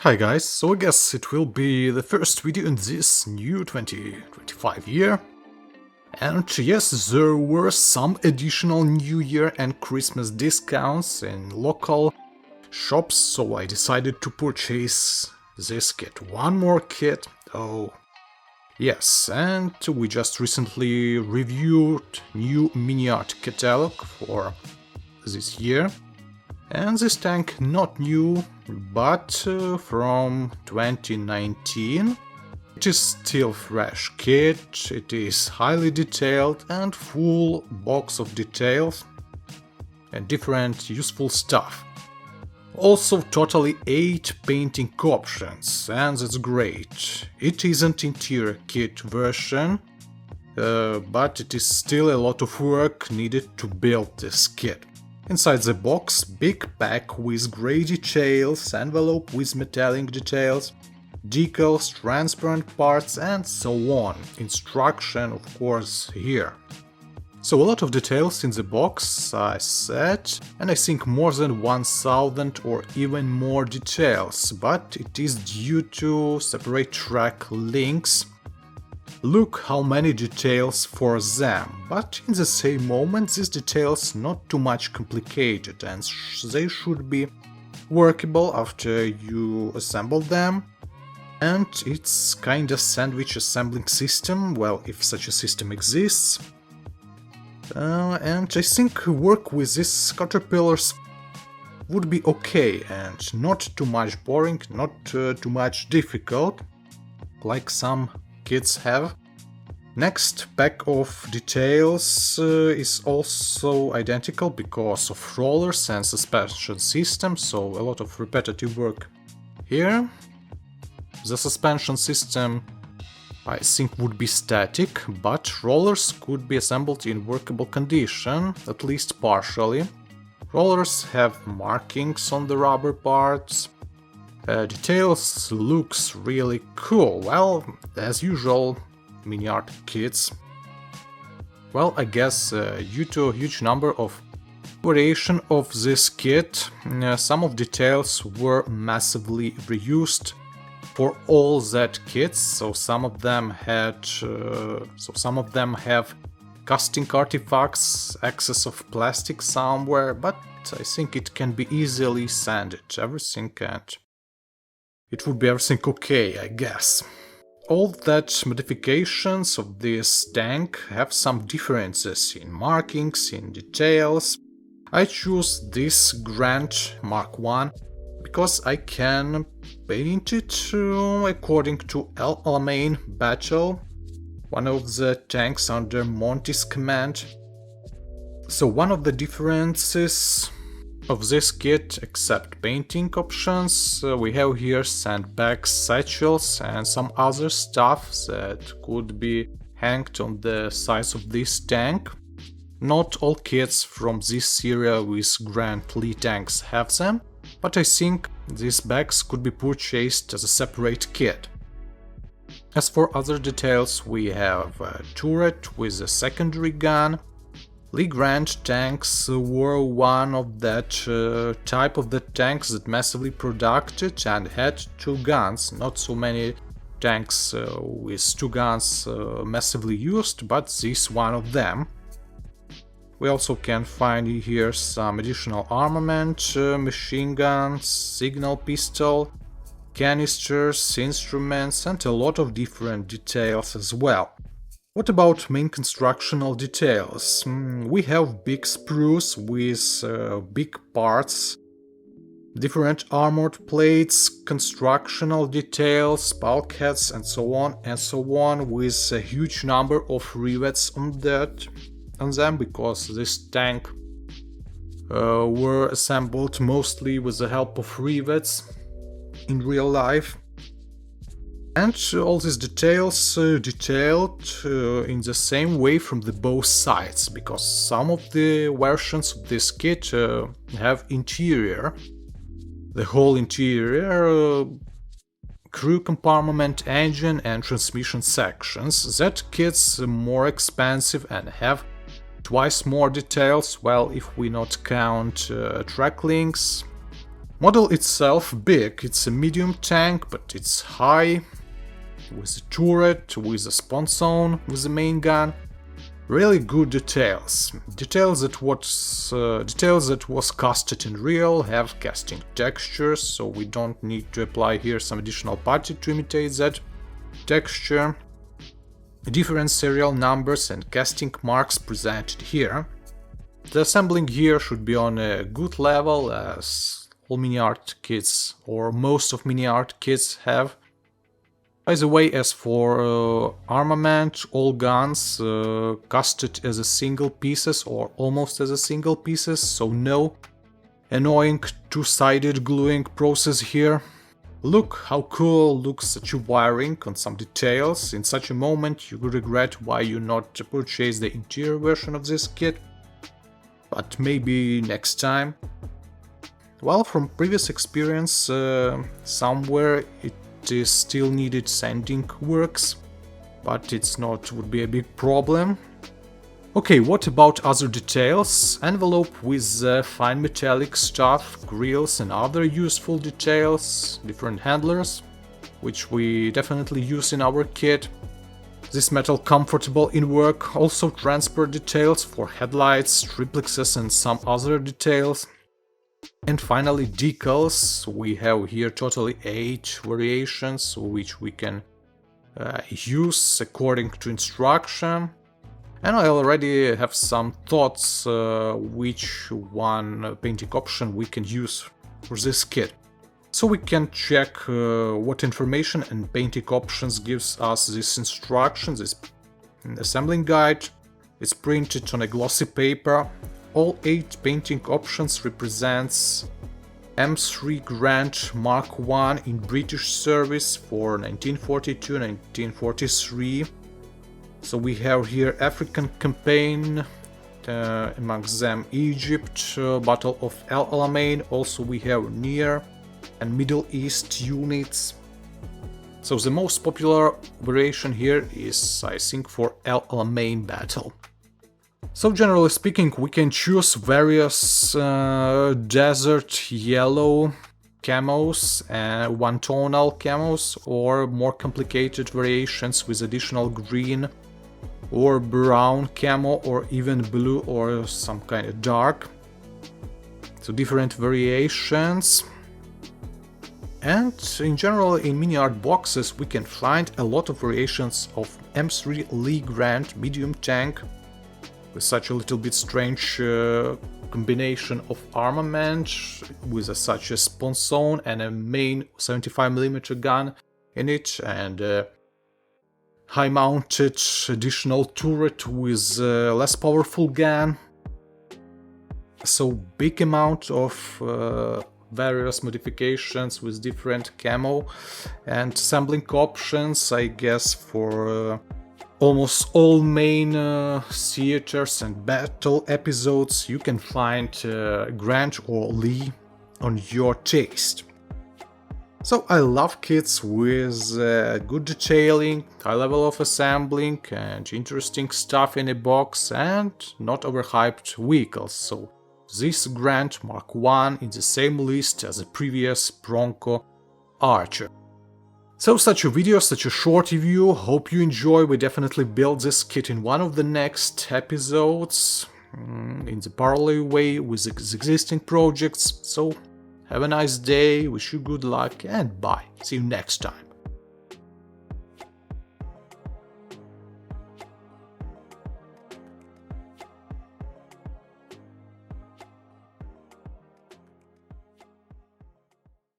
Hi guys, so I guess it will be the first video in this new 2025 year. And yes, there were some additional New Year and Christmas discounts in local shops, so I decided to purchase this kit. One more kit, oh yes, and we just recently reviewed new MiniArt catalog for this year. And this tank not new, but from 2019. It is still fresh kit, it is highly detailed and full box of details and different useful stuff. Also totally 8 painting options, and that's great. It isn't interior kit version, but it is still a lot of work needed to build this kit. Inside the box, big pack with grey details, envelope with metallic details, decals, transparent parts and so on. Instruction, of course, here. So a lot of details in the box, I said, and I think more than 1000 or even more details, but it is due to separate track links. Look how many details for them, but in the same moment these details not too much complicated and they should be workable after you assemble them. And it's kinda sandwich assembling system, well, if such a system exists. And I think work with these caterpillars would be okay and not too much boring, not too much difficult, like some kids have. Next pack of details is also identical because of rollers and suspension system, so a lot of repetitive work here. The suspension system I think would be static, but rollers could be assembled in workable condition, at least partially. Rollers have markings on the rubber parts. Details looks really cool, well, as usual, MiniArt kits. Well, I guess due to a huge number of variation of this kit, some of details were massively reused for all that kits, so some of them have casting artifacts, excess of plastic somewhere, but I think it can be easily sanded, everything, and it would be everything okay, I guess. All that modifications of this tank have some differences in markings, in details. I choose this Grand Mk.1 because I can paint it according to El Alamein Battle, one of the tanks under Monty's command. So one of the differences of this kit, except painting options, we have here sandbags, satchels and some other stuff that could be hanged on the sides of this tank. Not all kits from this series with Grand Lee tanks have them, but I think these bags could be purchased as a separate kit. As for other details, we have a turret with a secondary gun. Lee Grand tanks were one of that type of the tanks that massively produced and had two guns. Not so many tanks with two guns massively used, but this one of them. We also can find here some additional armament, machine guns, signal pistol, canisters, instruments and a lot of different details as well. What about main constructional details? We have big sprues with big parts, different armored plates, constructional details, bulkheads and so on with a huge number of rivets on them, because this tank were assembled mostly with the help of rivets in real life. And all these details detailed in the same way from the both sides, because some of the versions of this kit have interior, the whole interior, crew compartment, engine and transmission sections. That kit's more expensive and have twice more details, well, if we not count track links, Model itself big, it's a medium tank, but it's high, with a turret, with a spawn zone, with the main gun. Really good details. Details that was casted in real, have casting textures, so we don't need to apply here some additional putty to imitate that texture. Different serial numbers and casting marks presented here. The assembling here should be on a good level, as all MiniArt kits, or most of MiniArt kits have. By the way, as for armament, all guns casted as a single pieces or almost as a single pieces, so no annoying two-sided gluing process here. Look how cool looks such a wiring on some details. In such a moment you would regret why you not purchased the interior version of this kit, but maybe next time. Well, from previous experience, somewhere it is still needed sanding works, but it's not would be a big problem. Okay, what about other details? Envelope with fine metallic stuff, grills and other useful details, different handlers, which we definitely use in our kit. This metal comfortable in work, also transparent details for headlights, triplexes and some other details. And finally decals. We have here totally 8 variations which we can use according to instruction. And I already have some thoughts which one painting option we can use for this kit. So we can check what information and painting options gives us this instruction, this assembling guide. It's printed on a glossy paper. All 8 painting options represents M3 Grant Mark 1 in British service for 1942-1943. So we have here African campaign, amongst them Egypt, Battle of El Alamein, also we have Near and Middle East units. So the most popular variation here is, I think, for El Alamein battle. So generally speaking, we can choose various desert yellow camos and one-tonal camos, or more complicated variations with additional green or brown camo, or even blue or some kind of dark. So different variations. And in general, in MiniArt boxes we can find a lot of variations of M3 Lee Grant medium tank with such a little bit strange combination of armament, with such a spawn zone and a main 75mm gun in it, and high-mounted additional turret with less powerful gun. So big amount of various modifications with different camo and assembling options, I guess, for almost all main theaters and battle episodes. You can find Grant or Lee on your taste. So I love kits with good detailing, high level of assembling and interesting stuff in a box, and not overhyped vehicles. So this Grant Mark 1 in the same list as the previous Bronco Archer. So such a video, such a short review, hope you enjoy. We definitely build this kit in one of the next episodes, in the parallel way with existing projects. So have a nice day, wish you good luck, and bye. See you next time.